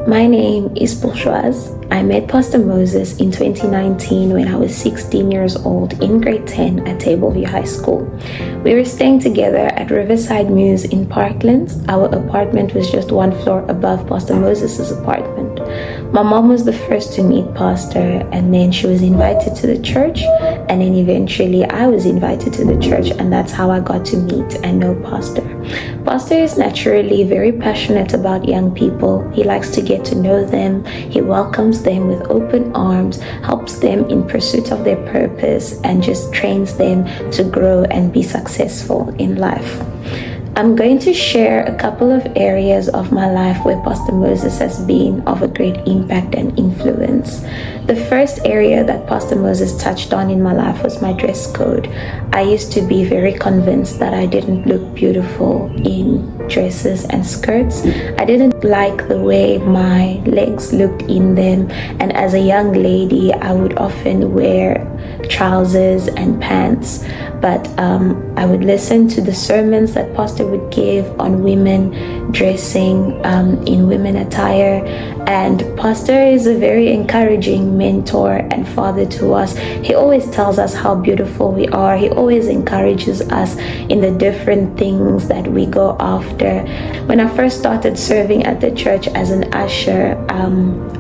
My name is Bourgeoise. I met Pastor Moses in 2019 when I was 16 years old in grade 10 at Tableview High School. We were staying together at Riverside Mews in Parklands. Our apartment was just one floor above Pastor Moses' apartment. My mom was the first to meet Pastor, and then she was invited to the church, and then eventually I was invited to the church, and that's how I got to meet and know Pastor. Pastor is naturally very passionate about young people. He likes to get to know them. He welcomes them with open arms, helps them in pursuit of their purpose, and just trains them to grow and be successful in life. I'm going to share a couple of areas of my life where Pastor Moses has been of a great impact and influence. The first area that Pastor Moses touched on in my life was my dress code. I used to be very convinced that I didn't look beautiful in dresses and skirts. I didn't like the way my legs looked in them, and as a young lady I would often wear trousers and pants, but I would listen to the sermons that Pastor would give on women dressing in women attire, and Pastor is a very encouraging mentor and father to us. He always tells us how beautiful we are. He always encourages us in the different things that we go after. When I first started serving at the church as an usher,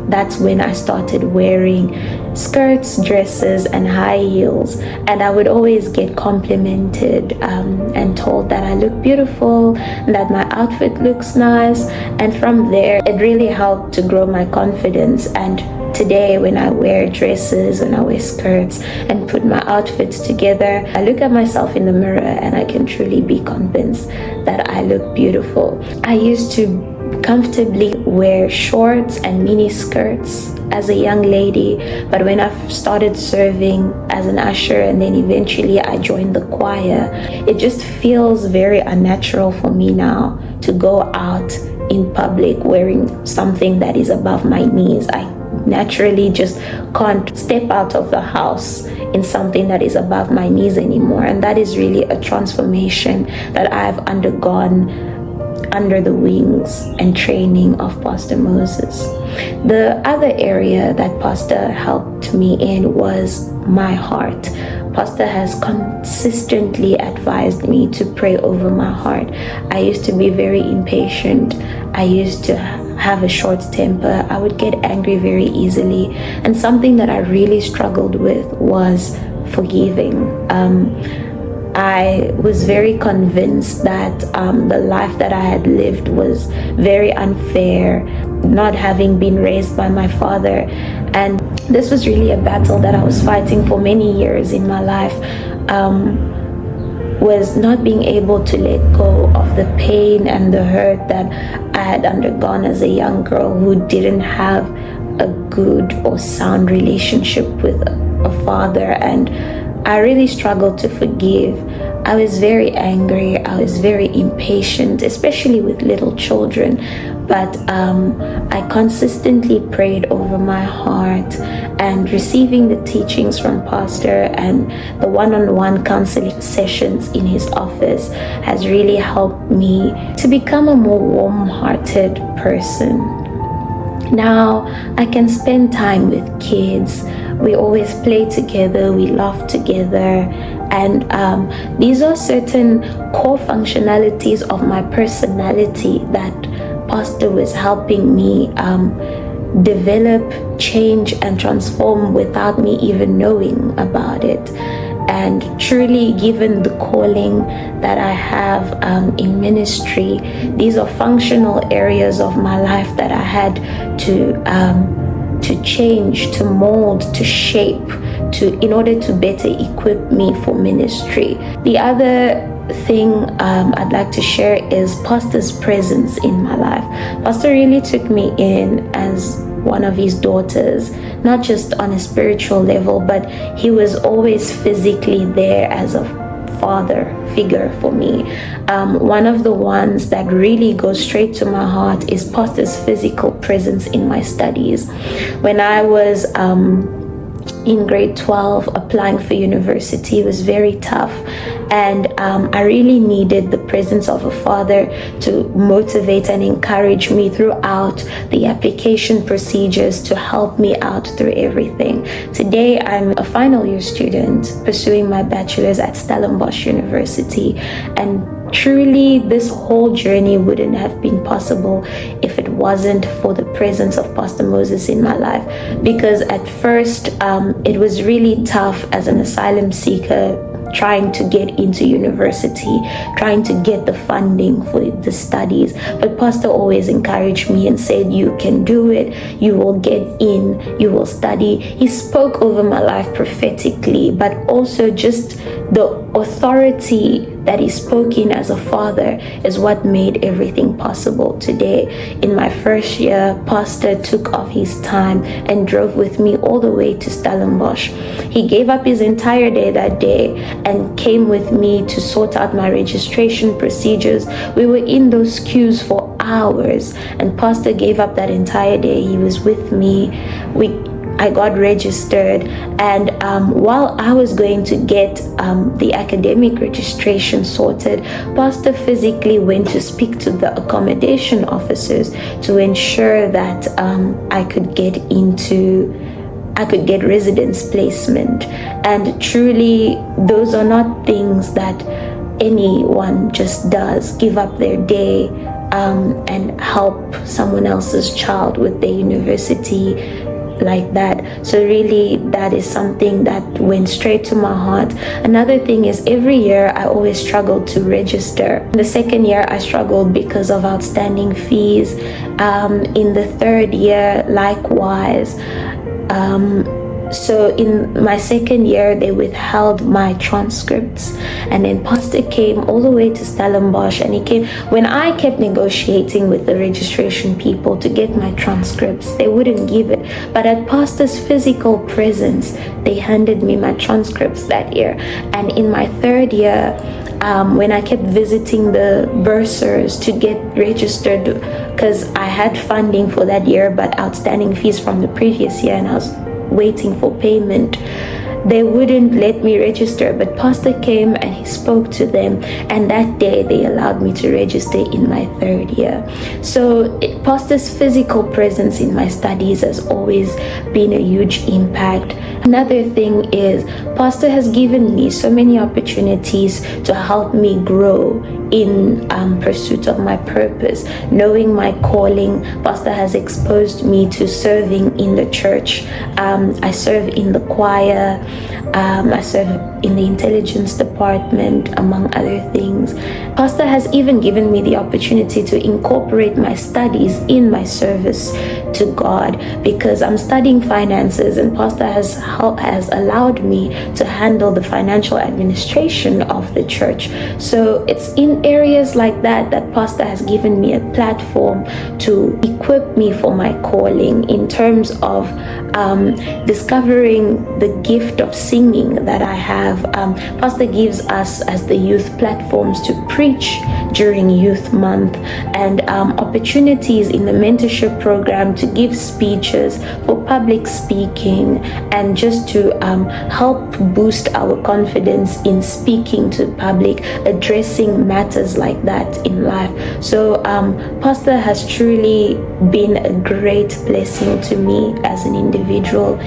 that's when I started wearing skirts, dresses, and high heels, and I would always get complimented and told that I look beautiful, that my outfit looks nice, and from there it really helped to grow my confidence. And today, when I wear dresses, when I wear skirts and put my outfits together, I look at myself in the mirror and I can truly be convinced that I look beautiful. I used to comfortably wear shorts and mini skirts as a young lady, but when I started serving as an usher and then eventually I joined the choir, it just feels very unnatural for me now to go out in public wearing something that is above my knees. I naturally just can't step out of the house in something that is above my knees anymore, and that is really a transformation that I've undergone under the wings and training of Pastor Moses. The other area that Pastor helped me in was my heart. Pastor has consistently advised me to pray over my heart. I used to be very impatient. I used to have a short temper. I would get angry very easily. And something that I really struggled with was forgiving. I was very convinced that the life that I had lived was very unfair, not having been raised by my father. And this was really a battle that I was fighting for many years in my life, was not being able to let go of the pain and the hurt that I had undergone as a young girl who didn't have a good or sound relationship with a father. And I really struggled to forgive. I was very angry. I was very impatient, especially with little children. But I consistently prayed over my heart, and receiving the teachings from Pastor and the one-on-one counseling sessions in his office has really helped me to become a more warm-hearted person. Now I can spend time with kids. We always play together, we laugh together, and these are certain core functionalities of my personality that Pastor was helping me develop, change, and transform without me even knowing about it. And truly, given the calling that I have in ministry, these are functional areas of my life that I had to change, to mold, to shape, in order to better equip me for ministry. The other thing I'd like to share is Pastor's presence in my life. Pastor really took me in as one of his daughters, not just on a spiritual level, but he was always physically there as a father figure for me. One of the ones that really goes straight to my heart is Pastor's physical presence in my studies. When I was in grade 12, applying for university was very tough, and I really needed the presence of a father to motivate and encourage me throughout the application procedures, to help me out through everything. Today, I'm a final year student pursuing my bachelor's at Stellenbosch University, and truly, this whole journey wouldn't have been possible if it wasn't for the presence of Pastor Moses in my life. Because at first, it was really tough as an asylum seeker, trying to get into university, trying to get the funding for the studies. But Pastor always encouraged me and said, you can do it, you will get in, you will study. He spoke over my life prophetically, but also just the authority that he spoke in as a father is what made everything possible today. In my first year, Pastor took off his time and drove with me all the way to Stellenbosch. He gave up his entire day that day and came with me to sort out my registration procedures. We were in those queues for hours, and Pastor gave up that entire day. He was with me. I got registered, and while I was going to get the academic registration sorted, Pastor physically went to speak to the accommodation officers to ensure that I could get residence placement. And truly, those are not things that anyone just does, give up their day and help someone else's child with their university like that. So really, that is something that went straight to my heart. Another thing is, every year I always struggled to register. The second year I struggled because of outstanding fees. In the third year, likewise. So in my second year, they withheld my transcripts, and then Pastor came all the way to Stellenbosch, and he came when I kept negotiating with the registration people to get my transcripts. They wouldn't give it, but at Pastor's physical presence, they handed me my transcripts that year. And in my third year, when I kept visiting the bursars to get registered, because I had funding for that year but outstanding fees from the previous year, and I was waiting for payment, they wouldn't let me register. But Pastor came and he spoke to them, and that day they allowed me to register in my third year. So Pastor's physical presence in my studies has always been a huge impact. Another thing is, Pastor has given me so many opportunities to help me grow in pursuit of my purpose, knowing my calling. Pastor has exposed me to serving in the church. I serve in the choir. I serve in the intelligence department, among other things. Pastor has even given me the opportunity to incorporate my studies in my service to God, because I'm studying finances, and Pastor has allowed me to handle the financial administration of the church. So it's in areas like that that Pastor has given me a platform to equip me for my calling, in terms of discovering the gift of singing that I have. Pastor gives us as the youth platforms to preach during Youth Month, and opportunities in the mentorship program to give speeches for public speaking, and just to help boost our confidence in speaking to the public, addressing matters like that in life. So Pastor has truly been a great blessing to me as an individual,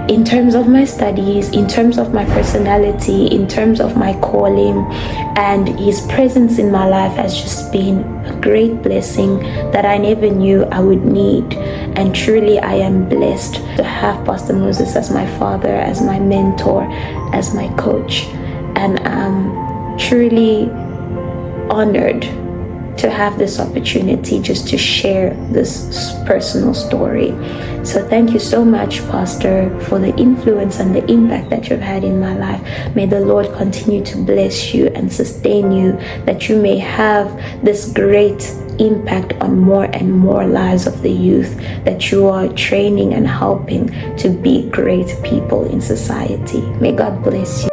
in terms of my studies, in terms of my personality, in terms of my calling. And his presence in my life has just been a great blessing that I never knew I would need. And truly, I am blessed to have Pastor Moses as my father, as my mentor, as my coach. And I'm truly honored to have this opportunity just to share this personal story. So thank you so much, Pastor, for the influence and the impact that you've had in my life. May the Lord continue to bless you and sustain you, that you may have this great impact on more and more lives of the youth that you are training and helping to be great people in society. May God bless you.